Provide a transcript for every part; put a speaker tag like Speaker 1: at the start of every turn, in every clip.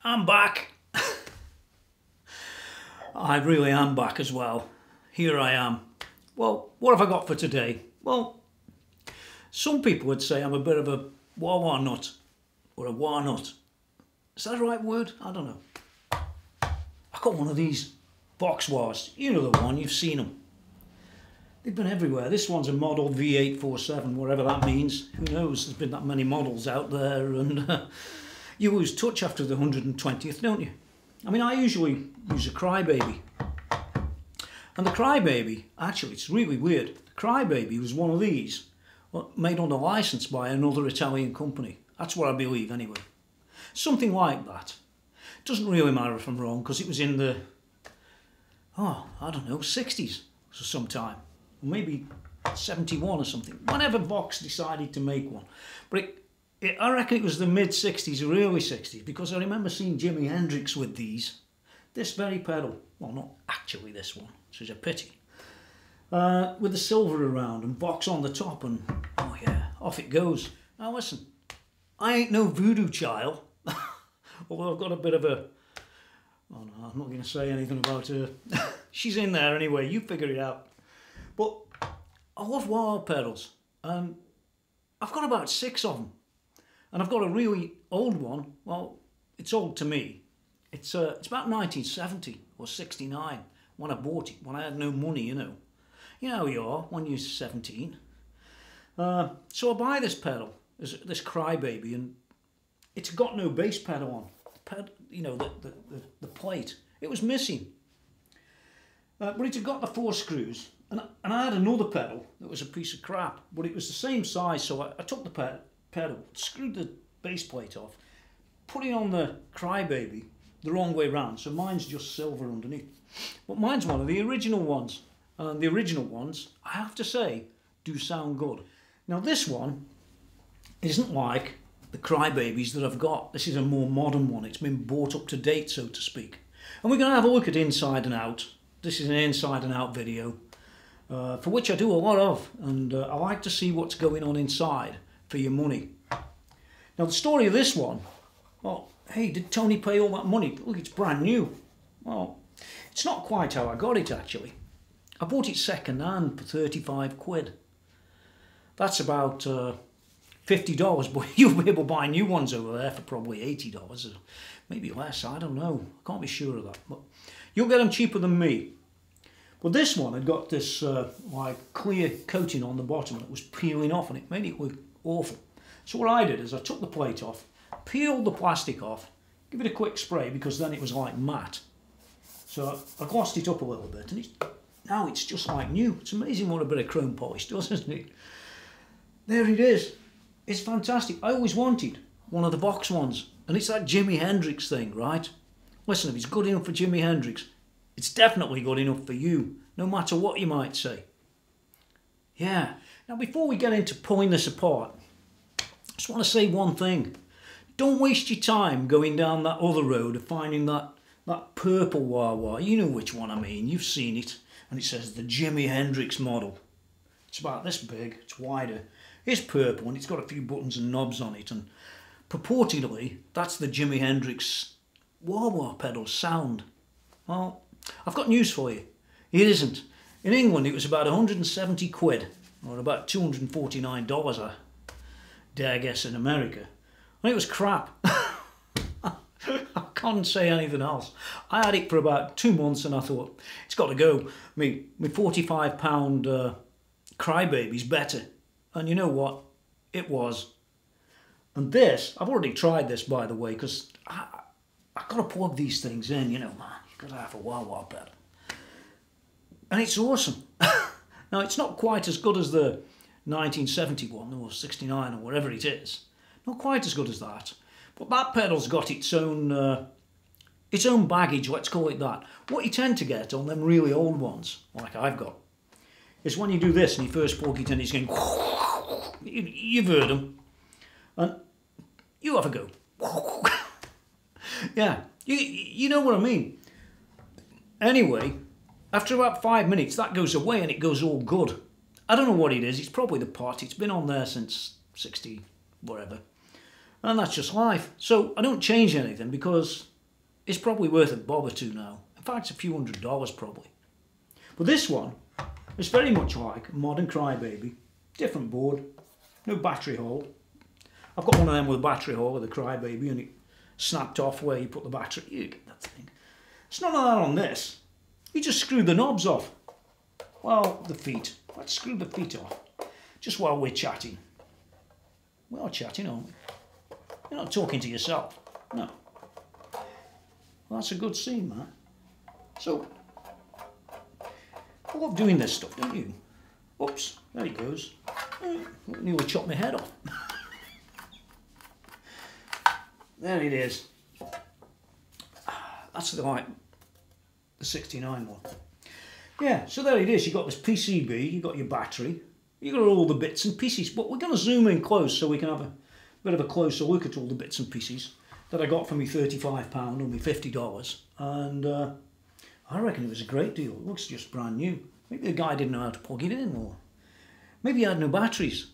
Speaker 1: I'm back. I really am back as well. Here I am. Well, what have I got for today? Well, some people would say I'm a bit of a wah-wah nut or a wah nut. Is that the right word? I don't know. I got one of these Vox Wahs. You know the one, you've seen them. They've been everywhere. This one's a model V847, whatever that means. Who knows? There's been that many models out there, and you lose touch after the 120th, don't you? I mean, I usually use a Cry Baby. And the Cry Baby, actually, it's really weird. The Cry Baby was one of these, made under license by another Italian company. That's what I believe, anyway. Something like that. Doesn't really matter if I'm wrong, because it was in the, I don't know, 60s or sometime. Maybe 71 or something. Whenever Vox decided to make one. But I reckon it was the mid-60s or early 60s, because I remember seeing Jimi Hendrix with these. This very pedal. Well, not actually this one, which is a pity. With the silver around and Vox on the top, and oh yeah, off it goes. Now listen, I ain't no voodoo child. Although I've got a bit of a... Oh no, I'm not going to say anything about her. She's in there anyway, you figure it out. But I love wah pedals. I've got about 6 of them. And I've got a really old one. Well, it's old to me. It's about 1970 or 69 when I bought it, when I had no money, you know. You know how you are when you're 17. So I buy this pedal, this Cry Baby, and it's got no bass pedal on. You know, the plate. It was missing. But it had got the 4 screws. And I had another pedal that was a piece of crap, but it was the same size, so I took the pedal, screwed the base plate off, put it on the Cry Baby the wrong way round, so mine's just silver underneath. But mine's one of the original ones, and the original ones, I have to say, do sound good. Now this one isn't like the Cry Babies that I've got. This is a more modern one. It's been brought up to date, so to speak. And we're going to have a look at inside and out. This is an inside and out video. For which I do a lot of, and I like to see what's going on inside for your money. Now the story of this one, well, hey, did Tony pay all that money? Look, it's brand new. Well, it's not quite how I got it actually. I bought it second hand for 35 quid. That's about $50, but you'll be able to buy new ones over there for probably $80, or maybe less, I don't know. I can't be sure of that, but you'll get them cheaper than me. Well, this one had got this like clear coating on the bottom and it was peeling off, and it made it look awful. So what I did is I took the plate off, peeled the plastic off, give it a quick spray because then it was like matte. So I glossed it up a little bit, and now it's just like new. It's amazing what a bit of chrome polish does, isn't it? There it is. It's fantastic. I always wanted one of the Vox ones, and it's that Jimi Hendrix thing, right? Listen, if it's good enough for Jimi Hendrix, it's definitely good enough for you, no matter what you might say. Yeah. Now, before we get into pulling this apart, I just want to say one thing. Don't waste your time going down that other road of finding that purple wah-wah. You know which one I mean. You've seen it. And it says the Jimi Hendrix model. It's about this big. It's wider. It's purple, and it's got a few buttons and knobs on it. And purportedly, that's the Jimi Hendrix wah-wah pedal sound. Well, I've got news for you. It isn't. In England it was about 170 quid, or about $249 I dare guess in America. And it was crap. I can't say anything else. I had it for about 2 months and I thought, it's got to go. Me £45 Cry Baby's better. And you know what? It was. And this, I've already tried this by the way, because I've got to plug these things in, you know, man. You've got to have a wah-wah pedal. And it's awesome. Now, it's not quite as good as the 1971 or 69 or whatever it is. Not quite as good as that. But that pedal's got its own baggage, let's call it that. What you tend to get on them really old ones, like I've got, is when you do this and you first plug it in, it's going... You've heard them. And you have a go. Yeah, you know what I mean. Anyway, after about 5 minutes, that goes away and it goes all good. I don't know what it is. It's probably the pot. It's been on there since 60, whatever. And that's just life. So I don't change anything because it's probably worth a bob or two now. In fact, a few $100 probably. But this one is very much like a modern Cry Baby. Different board, no battery hole. I've got one of them with a battery hole with a Cry Baby, and it snapped off where you put the battery. You get that thing. It's none of that on this. You just screw the knobs off. Well, the feet. Let's screw the feet off. Just while we're chatting. We are chatting, aren't we? You're not talking to yourself. No. Well, that's a good scene, man. So, I love doing this stuff, don't you? Oops, there he goes. I nearly chopped my head off. There it is. That's the 69 one. Yeah, so there it is. You've got this PCB, you've got your battery, you've got all the bits and pieces. But we're going to zoom in close so we can have a bit of a closer look at all the bits and pieces that I got for me £35 or me $50. And I reckon it was a great deal. It looks just brand new. Maybe the guy didn't know how to plug it in, or maybe he had no batteries.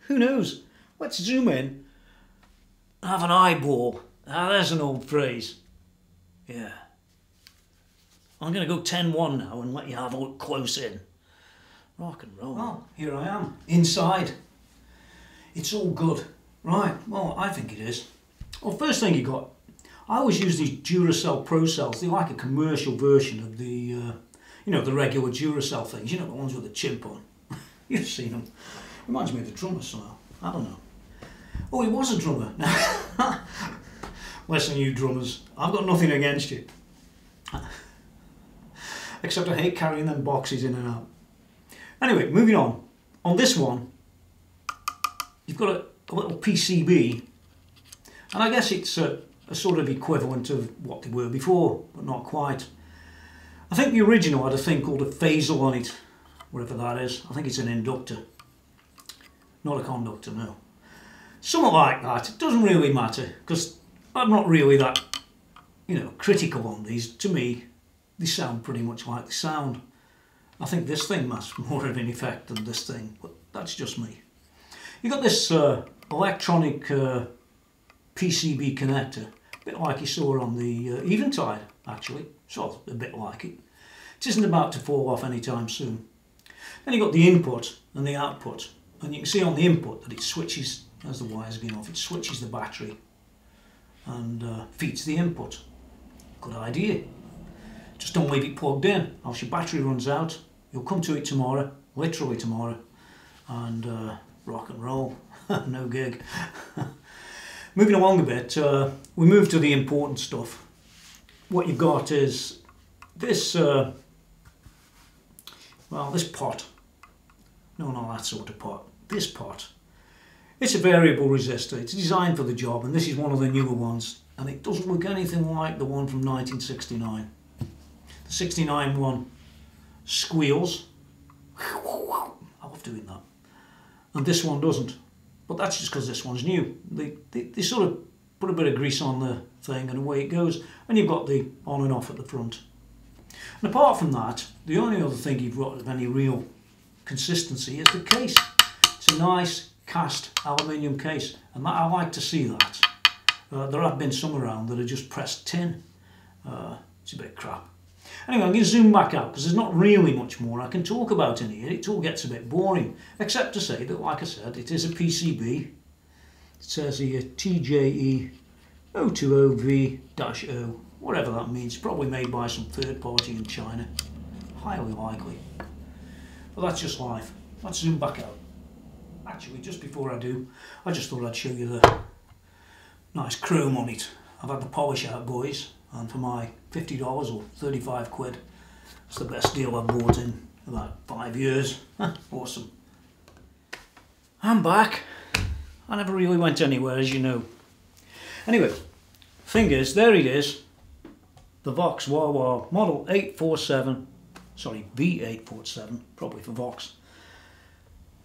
Speaker 1: Who knows? Let's zoom in. Have an eyeball. Ah, there's an old phrase. Yeah. I'm going to go 10-1 now and let you have a look close in. Rock and roll. Well, here I am, inside. It's all good. Right, well, I think it is. Well, first thing you got, I always use these Duracell Pro Cells. They're like a commercial version of the, you know, the regular Duracell things. You know, the ones with the chimp on. You've seen them. Reminds me of the drummer somehow. I don't know. Oh, he was a drummer. Listen, you drummers, I've got nothing against you. Except I hate carrying them boxes in and out. Anyway, moving on. On this one, you've got a little PCB, and I guess it's a sort of equivalent of what they were before, but not quite. I think the original had a thing called a phasal on it, whatever that is. I think it's an inductor, not a conductor, no. Something like that. It doesn't really matter, because I'm not really that, you know, critical on these. To me, they sound pretty much like they sound. I think this thing has more of an effect than this thing, but that's just me. You've got this electronic PCB connector, a bit like you saw on the Eventide, actually. Sort of a bit like it. It isn't about to fall off anytime soon. Then you've got the input and the output, and you can see on the input that it switches, as the wire's going off, it switches the battery and feeds the input. Good idea. Just don't leave it plugged in, else your battery runs out. You'll come to it tomorrow, literally tomorrow, and rock and roll. No gig. Moving along a bit, we move to the important stuff. What you've got is this, well, this pot. No, not that sort of pot. This pot. It's a variable resistor. It's designed for the job, and this is one of the newer ones, and it doesn't look anything like the one from 1969. The 69 one squeals. I love doing that. And this one doesn't. But that's just because this one's new. They sort of put a bit of grease on the thing and away it goes. And you've got the on and off at the front. And apart from that, the only other thing you've got of any real consistency is the case. It's a nice cast aluminium case. And that, I like to see that. There have been some around that are just pressed tin. It's a bit crap. Anyway, I'm going to zoom back out because there's not really much more I can talk about in here. It all gets a bit boring, except to say that, like I said, it is a PCB. It says here TJE 020V-O, whatever that means. Probably made by some third party in China. Highly likely. But that's just life. Let's zoom back out. Actually, just before I do, I just thought I'd show you the nice chrome on it. I've had the polish out, boys. And for my $50 or 35 quid, it's the best deal I've bought in about 5 years. Awesome. I'm back. I never really went anywhere, as you know. Anyway, thing is, there it is. The Vox model 847, sorry, V847, probably for Vox.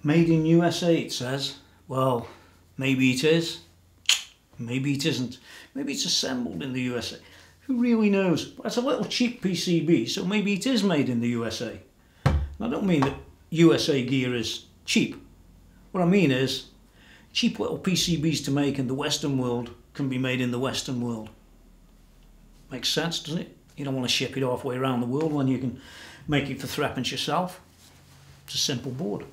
Speaker 1: Made in USA, it says. Well, maybe it is. Maybe it isn't. Maybe it's assembled in the USA. Who really knows? But it's a little cheap PCB, so maybe it is made in the USA. And I don't mean that USA gear is cheap. What I mean is, cheap little PCBs to make in the Western world can be made in the Western world. Makes sense, doesn't it? You don't want to ship it halfway around the world when you can make it for threepence yourself. It's a simple board.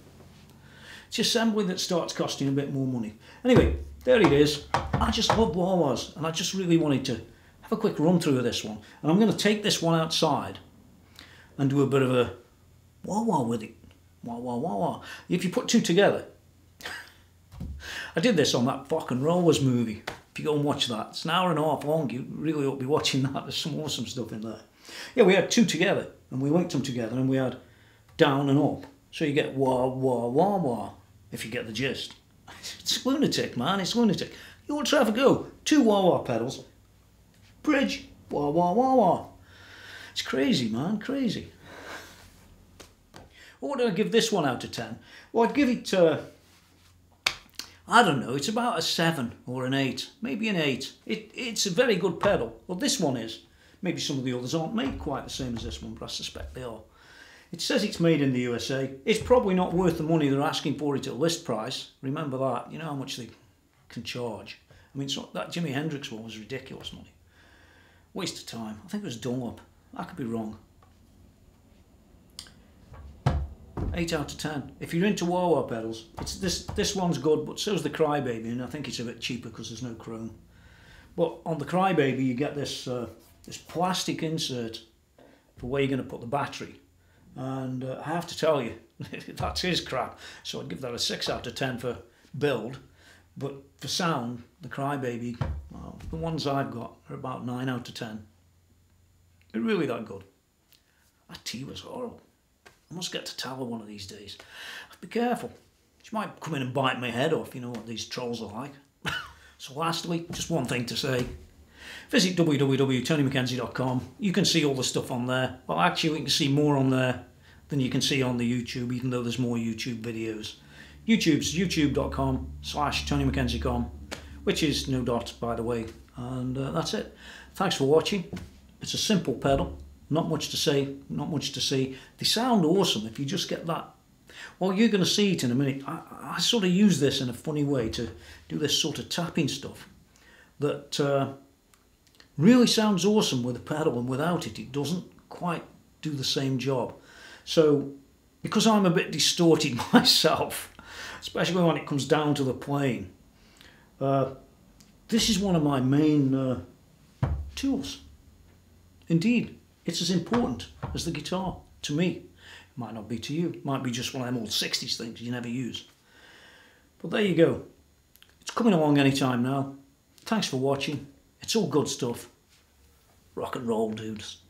Speaker 1: It's the assembly that starts costing a bit more money. Anyway, there it is. I just love wah-wahs, and I just really wanted to have a quick run through of this one. And I'm going to take this one outside and do a bit of a wah-wah with it. Wah-wah-wah-wah. If you put two together, I did this on that fucking Rollers movie. If you go and watch that, it's an hour and a half long. You really ought to be watching that. There's some awesome stuff in there. Yeah, we had two together, and we linked them together, and we had down and up. So you get wah, wah, wah, wah, if you get the gist. It's lunatic, man, it's lunatic. You ought to have a go. Two wah-wah pedals, bridge, wah, wah, wah, wah. It's crazy, man, crazy. What would I give this one out of 10? Well, I'd give it, I don't know, it's about a 7 or an 8, maybe an 8. It's a very good pedal. Well, this one is. Maybe some of the others aren't made quite the same as this one, but I suspect they are. It says it's made in the USA. It's probably not worth the money they're asking for it at list price. Remember that. You know how much they can charge. I mean, that Jimi Hendrix one was ridiculous money. Waste of time. I think it was Dunlop. I could be wrong. 8 out of 10. If you're into wah-wah pedals, this one's good, but so's the Cry Baby, and I think it's a bit cheaper because there's no chrome. But on the Cry Baby, you get this this plastic insert for where you're going to put the battery. And I have to tell you, that's his crap. So I'd give that a 6 out of 10 for build. But for sound, the Cry Baby, well, the ones I've got are about 9 out of 10. They're really that good. That tea was horrible. I must get to Tower one of these days. Be careful. She might come in and bite my head off, you know what these trolls are like. So lastly, just one thing to say. Visit www.tonymckenzie.com. You can see all the stuff on there. Well, actually, you can see more on there than you can see on the YouTube, even though there's more YouTube videos. YouTube's youtube.com/TonyMcKenzie.com, which is no dot, by the way. And that's it. Thanks for watching. It's a simple pedal. Not much to say, not much to see. They sound awesome if you just get that. Well, you're going to see it in a minute. I sort of use this in a funny way to do this sort of tapping stuff that really sounds awesome with a pedal, and without it, it doesn't quite do the same job. So, because I'm a bit distorted myself, especially when it comes down to the playing, this is one of my main tools. Indeed. It's as important as the guitar, to me. It might not be to you. It might be just one of them old 60s things you never use. But there you go. It's coming along any time now. Thanks for watching. It's all good stuff. Rock and roll, dudes.